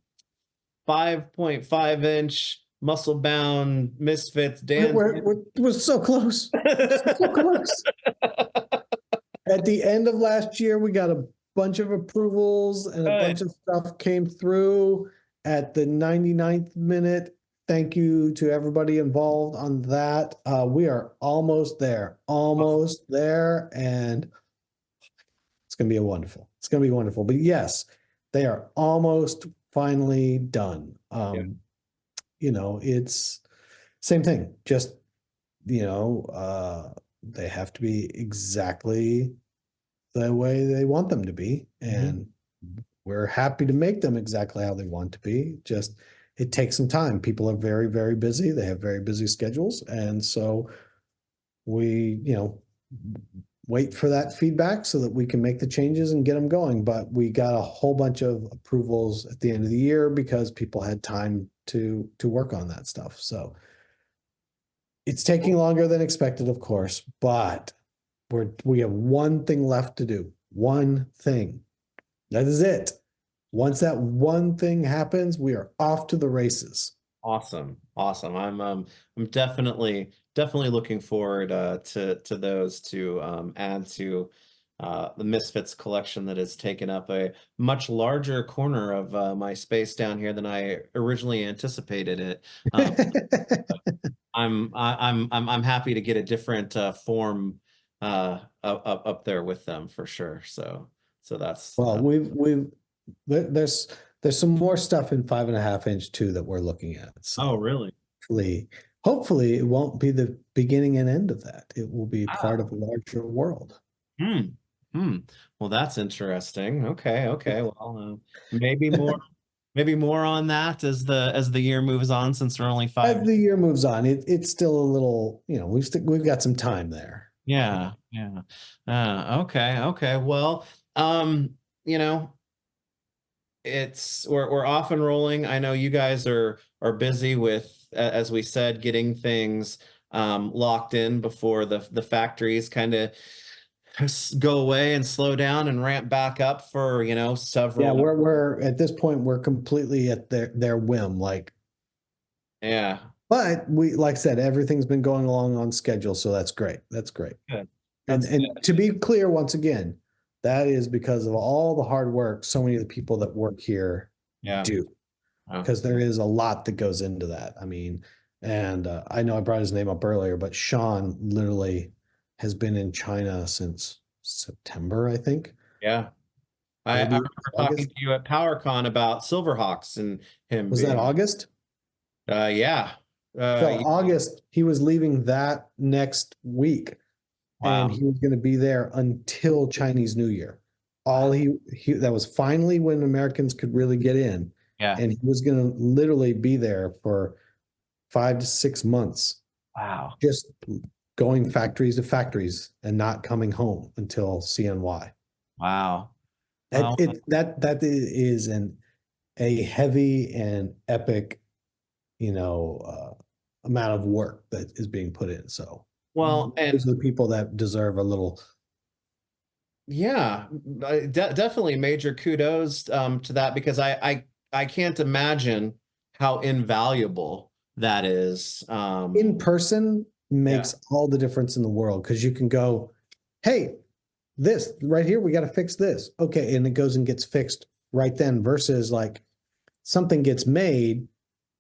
5.5-inch muscle bound Misfits dance? We're so close. So close. At the end of last year, we got a bunch of approvals and a bunch of stuff came through at the 99th minute. Thank you to everybody involved on that. We are almost there, and it's going to be wonderful. It's going to be wonderful. But yes, they are almost finally done. It's same thing. Just, they have to be exactly the way they want them to be. Mhm. And we're happy to make them exactly how they want to be. Just it takes some time. People are very, very busy. They have very busy schedules. And so we, wait for that feedback so that we can make the changes and get them going. But we got a whole bunch of approvals at the end of the year because people had time to work on that stuff. So it's taking longer than expected, of course, but we have one thing left to do. One thing. That is it. Once that one thing happens, we are off to the races. Awesome. Awesome. I'm definitely looking forward to those to add to the Misfits collection that has taken up a much larger corner of my space down here than I originally anticipated it. Um, I'm happy to get a different form up there with them for sure. So that's Well, there's some more stuff in 5.5 inch too that we're looking at. oh, So really? hopefully it won't be the beginning and end of that. It will be part Ah. of a larger world. Hmm. Hmm. Well, that's interesting. Okay. Okay. Well, maybe more on that as the year moves on, since we're only As 5. the year moves on, it's still a little, we've got some time there. Yeah. Yeah. Okay. Okay. Well, um, you know, we're off and rolling. I know you guys are busy with, as we said, getting things locked in before the factories kind of go away and slow down and ramp back up for, Yeah, several. we're at this point, we're completely at their whim. Yeah. But like I said, everything's been going along on schedule, so that's great. That's great. Good. And That's and good. to be clear, once again, that is because of all the hard work so many of the people that work here Yeah. do, Oh, because there is a lot that goes into that. I mean, and I know I brought his name up earlier, but Sean literally has been in China since September, I think, yeah. I maybe remember talking August. to you at PowerCon about Silverhawks and him Was that being, August? yeah. So Yeah. August, he was leaving that next week, and Wow. he was going to be there until Chinese New Year. All he that was finally when Americans could really get in, Yeah. and he was going to literally be there for 5 to 6 months, Wow. just going factories to factories and not coming home until CNY. Wow. That Well, that is a heavy and epic, amount of work that is being put in. So and those are the people that deserve a little. yeah, definitely major kudos to that, because I can't imagine how invaluable that is. In person Yeah. makes all the difference in the world because you can go, hey, this right here, we got to fix this. Okay. And it goes and gets fixed right then versus like something gets made,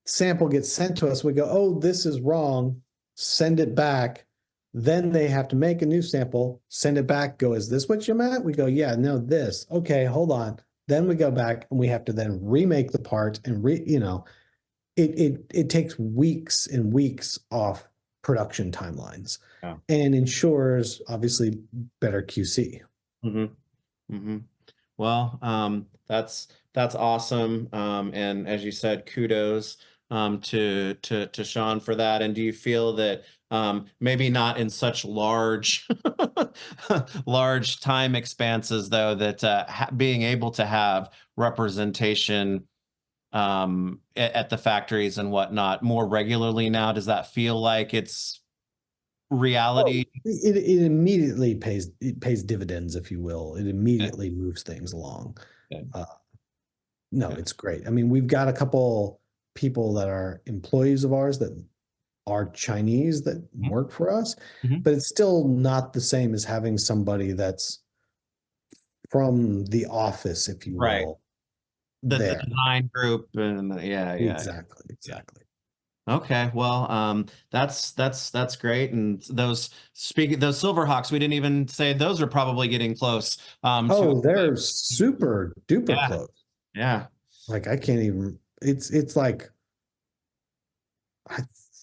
sample gets sent to us. We go, oh, this is wrong. Send it back. Then they have to make a new sample, send it back, go, is this what you meant? We go, yeah, no, this. Okay, hold on. Then we go back and we have to then remake the part and it takes weeks and weeks off production timelines Yeah. and ensures obviously better QC. Hmm. Hmm. Well, that's awesome. And as you said, kudos to Sean for that. And do you feel that maybe not in such large large time expanses, though, that being able to have representation at the factories and whatnot more regularly now, does that feel like it's Oh, reality? it immediately pays dividends, if you will. It Okay. immediately moves things along. Okay. Uh, no, Okay. it's great. I mean, we've got a couple people that are employees of ours that are Chinese that work for us, Mhm. but it's still not the same as having somebody that's from the office, if you Right. will, The there. design group, and yeah. Exactly, Yeah. exactly. Okay, well, that's great. And those Silverhawks, we didn't even say those are probably getting close to. Oh, they're super duper Yeah, close. yeah. Like I can't even. It's like I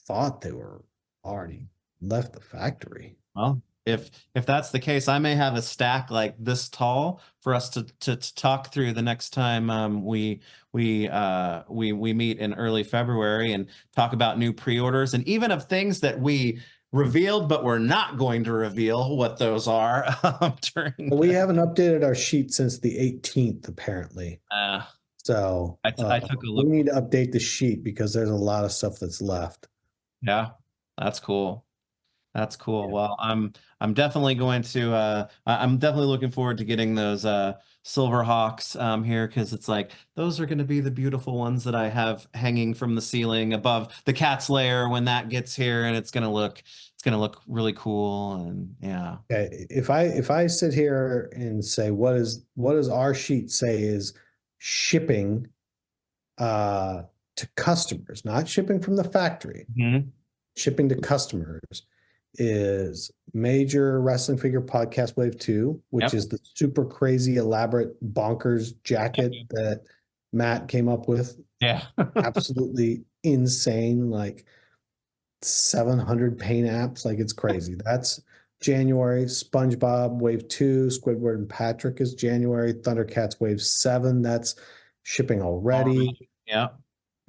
thought they were already left the factory. Well, if that's the case, I may have a stack like this tall for us to talk through the next time we meet in early February and talk about new pre-orders and even of things that we revealed, but we're not going to reveal what those are during We haven't updated our sheet since the 18th, apparently. uh, So I took a we look. need to update the sheet because there's a lot of stuff that's left. Yeah, that's cool. That's cool. Yeah. Well, I'm definitely going to I'm definitely looking forward to getting those silver hawks here because it's like those are going to be the beautiful ones that I have hanging from the ceiling above the cat's lair when that gets here, and it's gonna look really cool. And yeah. Okay. If I sit here and say what does our sheet say is shipping to customers, not shipping from the factory, Mhm. shipping to customers is Major Wrestling Figure Podcast Wave 2, which Yep. is the super crazy, elaborate, bonkers jacket that Matt came up with. Yeah. Absolutely insane, like 700 paint apps, like it's crazy. That's January. SpongeBob Wave 2, Squidward and Patrick is January. ThunderCats Wave 7, that's shipping already. Yeah.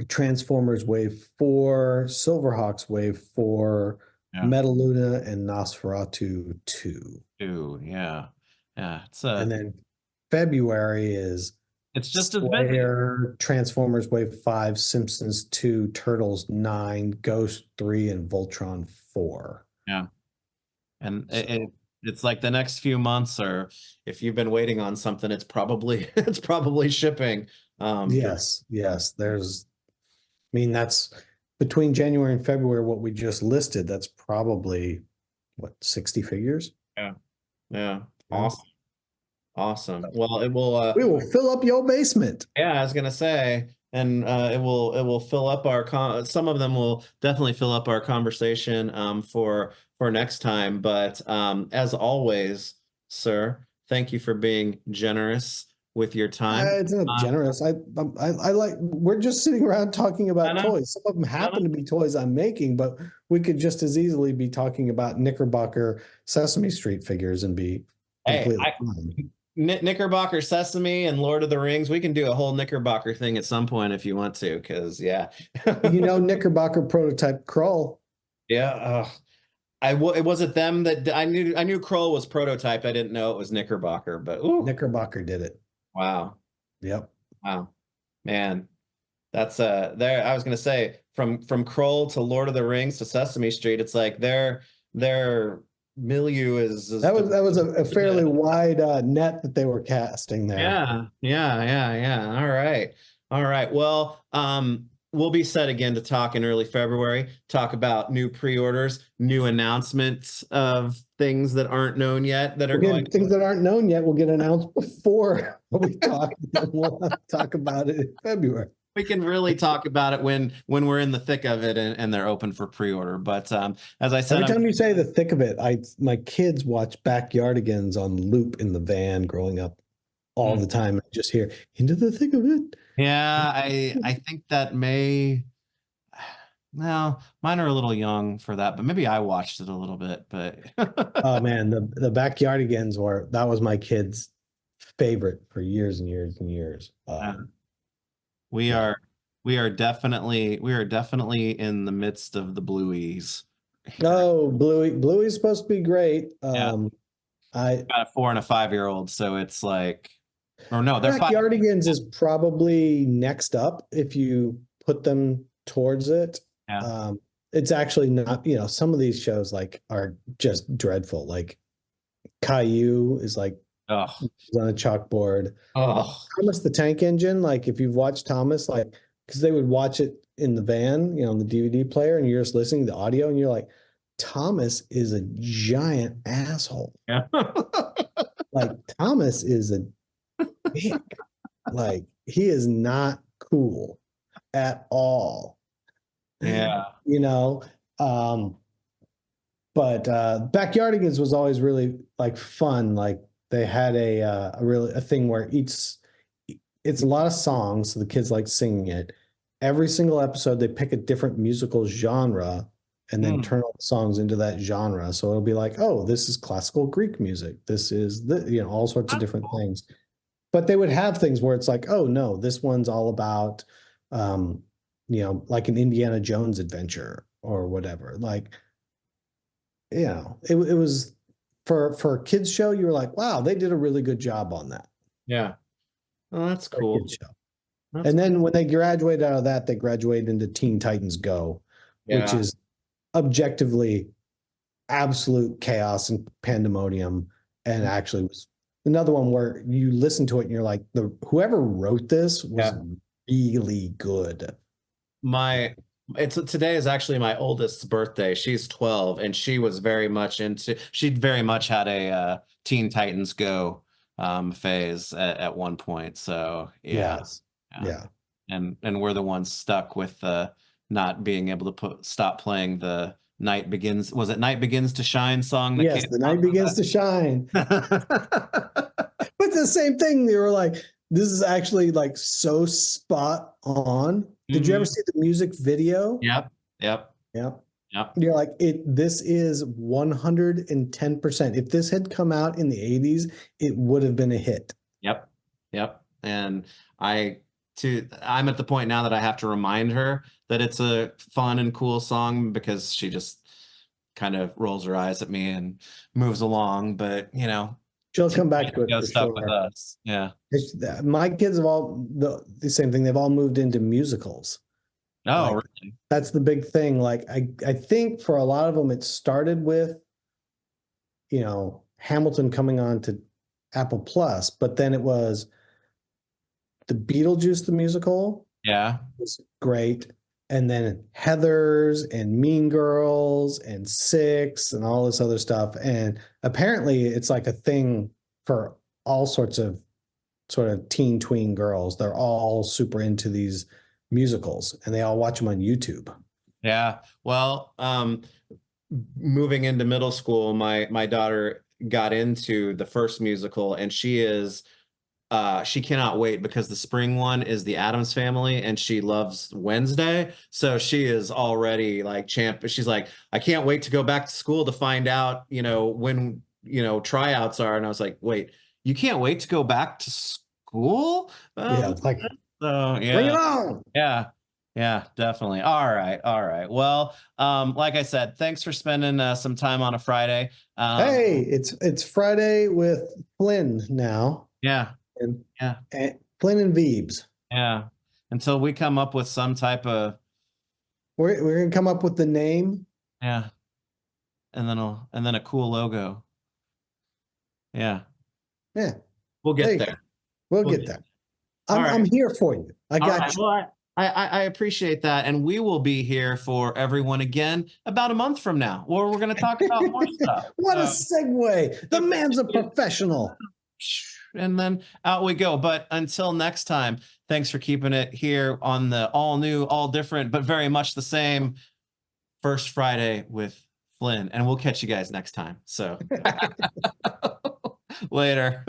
Transformers Wave 4, Silverhawks Wave 4, Yeah. Metaluna, and Nosferatu 2. Ooh, yeah. Yeah. And then February is It's just as busy. Slayer, Transformers Wave 5, Simpsons 2, Turtles 9, Ghost 3, and Voltron 4. Yeah. And So, it's like the next few months, or if you've been waiting on something, it's probably it's probably shipping. yes, there's, I mean, that's between January and February, what we just listed, that's probably what, 60 figures? Yeah. Yeah. Yeah. Awesome. Awesome. Well, it will We will fill up your basement. yeah, I was gonna say, and it will fill up our some of them will definitely fill up our conversation for next time. But as always, sir, thank you for being generous with your time. It's not generous. I like, we're just sitting around talking I about know, toys. Some of them happen to be toys I'm making, but we could just as easily be talking about Knickerbocker Sesame Street figures and be Hey, completely fine. Knickerbocker Sesame and Lord of the Rings. We can do a whole Knickerbocker thing at some point if you want to, because yeah. You know, Knickerbocker prototype Krull. Yeah. It was it them that I knew Kroll was prototype. I didn't know it was Knickerbocker, but ooh, Knickerbocker did it. wow. Yep. Wow. Man, that's there I was gonna say from Kroll to Lord of the Rings to Sesame Street, it's like their milieu is That was a fairly wide net that they were casting there. yeah. All right. All right. Well, we'll be set again to talk in early February, talk about new pre-orders, new announcements of things that aren't known yet that are going Things that aren't known yet will get announced before we talk. And we'll talk about it in February. we can really talk about it when we're in the thick of it and they're open for pre-order. But as I said, Every time you say the thick of it, my kids watch Backyardigans on loop in the van growing up all the time. I just hear into the thick of it. Yeah, I think that may. No, mine are a little young for that, but maybe I watched it a little bit. But Oh man, the Backyardigans that was my kids' favorite for years and years and years. we Yeah. are we are definitely in the midst of the blueies. Oh, Bluey's supposed to be great. Yeah. I Got a 4 and a 5-year-old, so it's like, or no, they're 5. Backyardigans is probably next up if you put them towards it. Yeah. It's actually not, some of these shows like are just dreadful. Like Caillou is like Oh, on a chalkboard. oh, Thomas the Tank Engine, like if you've watched Thomas, like because they would watch it in the van, on the DVD player, and you're just listening to the audio, and you're like, Thomas is a giant asshole. yeah. Like Thomas is a dick. Like he is not cool at all. Yeah. But Backyardigans was always really like fun. Like they had a thing where it's a lot of songs, so the kids like singing it. Every single episode they pick a different musical genre and then turn all the songs into that genre. So it'll be like, oh, this is classical Greek music. This is all sorts of different things. But they would have things where it's like, oh no, this one's all about, like an Indiana Jones adventure or whatever. Like, it was for a kids show. You were like, wow, they did a really good job on that. Yeah. Oh, that's For a cool. kids show. And then when they graduated out of that, they graduated into Teen Titans Go, which is objectively absolute chaos and pandemonium, and actually was another one where you listen to it and you're like, whoever wrote this was really good. Today is actually my oldest's birthday. She's 12, and she very much had a Teen Titans Go phase at one point. So Yes. Yeah. And we're the ones stuck with not being able to stop playing the Night Begins. Was it Night Begins to Shine song? Yes, the night begins to shine. But the same thing, they were like, this is actually like so spot on. Did you ever see the music video? Yep. You're like, this is 110%. If this had come out in the 80s, it would have been a hit. Yep. And I'm at the point now that I have to remind her that it's a fun and cool song, because she just kind of rolls her eyes at me and moves along. But she'll come back to it for stuff sure. with us. Yeah. My kids have all the same thing. They've all moved into musicals. Oh, really? That's the big thing. Like I think for a lot of them, it started with, Hamilton coming on to Apple Plus, but then it was the Beetlejuice the musical. Yeah. Was great. And then Heathers and Mean Girls and Six and all this other stuff. And apparently it's like a thing for all sorts of sort of teen tween girls. They're all super into these musicals, and they all watch them on YouTube. Yeah. Well, moving into middle school, my daughter got into the first musical, and she cannot wait, because the spring one is the Addams Family, and she loves Wednesday. So she is already like she's like, I can't wait to go back to school to find out, when, tryouts are. And I was like, wait, you can't wait to go back to school? Like, so yeah. Bring it on. Yeah, definitely. All right. Well, like I said, thanks for spending some time on a Friday. Hey, it's Friday with Flynn now. Yeah. And Flynn and Veebs. Yeah. Until we come up with some type of, we're gonna come up with the name. Yeah. And then a cool logo. Yeah. Yeah. We'll get there. We'll get there. I'm here for you. I got you. Well, I appreciate that. And we will be here for everyone again about a month from now, where we're going to talk about more stuff. What a segue. The man's a professional. And then out we go. But until next time, thanks for keeping it here on the all new, all different, but very much the same First Friday with Flynn. And we'll catch you guys next time. So later.